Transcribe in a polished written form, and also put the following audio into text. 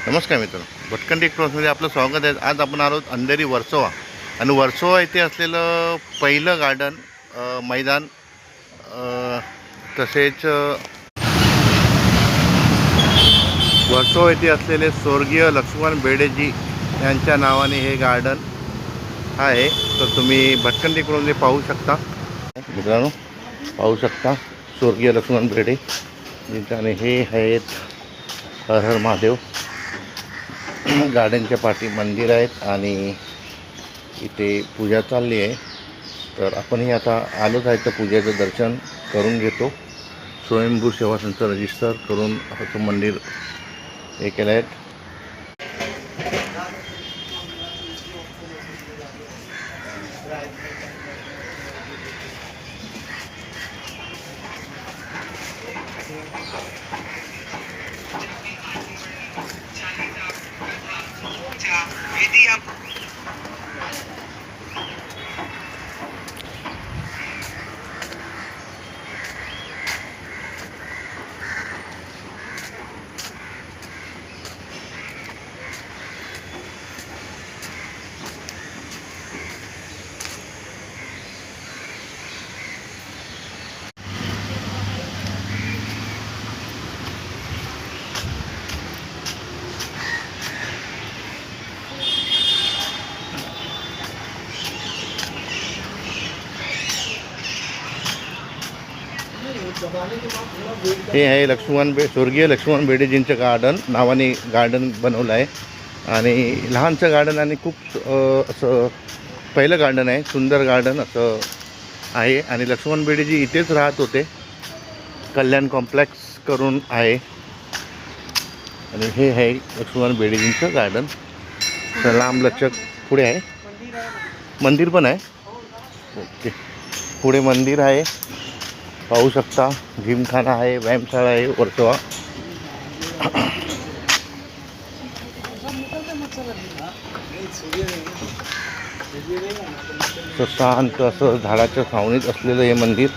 नमस्कार मित्रांनो, भटकंती एक्सप्रेसमध्ये आपलं स्वागत आहे. आज आपण आलो अंधेरी वर्सोवा आणि वर्सोवा येथे असलेलं पहिलं गार्डन मैदान तसेच वर्सोवा येथे असलेले स्वर्गीय लक्ष्मण बेडेजी यांच्या नावाने हे गार्डन आहे. तर तुम्ही भटकंती एक्सप्रेसमध्ये पाहू शकता मित्रांनो, पाहू शकता स्वर्गीय लक्ष्मण बेडे आणि हे आहेत हर हर महादेव. गार्डनच्या पाठी मंदिर आहेत आणि इथे पूजा चालली आहे. तर आपणही आता आलोच आहे, तर पूजेचं दर्शन करून घेतो. स्वयंभू सेवा संच रजिस्टर करून असं मंदिर हे केलं आहे. हे आहे स्वर्गीय लक्ष्मण बेडेजींचं गार्डन नावाने गार्डन बनवलं आहे आणि लहानचं गार्डन आणि खूप असं पहिलं गार्डन आहे. सुंदर गार्डन असं आहे आणि लक्ष्मण बेडेजी इथेच राहत होते. कल्याण कॉम्प्लेक्स करून आहे आणि हे आहे लक्ष्मण बेडेजींचं गार्डन. तर लांबलचक पुढे आहे, मंदिर पण आहे. ओके, पुढे मंदिर आहे, पाहू शकता. जिमखाना आहे, व्यायामशाळा आहे वर्सोवा. शांत असं झाडाच्या सावणीत असलेलं हे मंदिर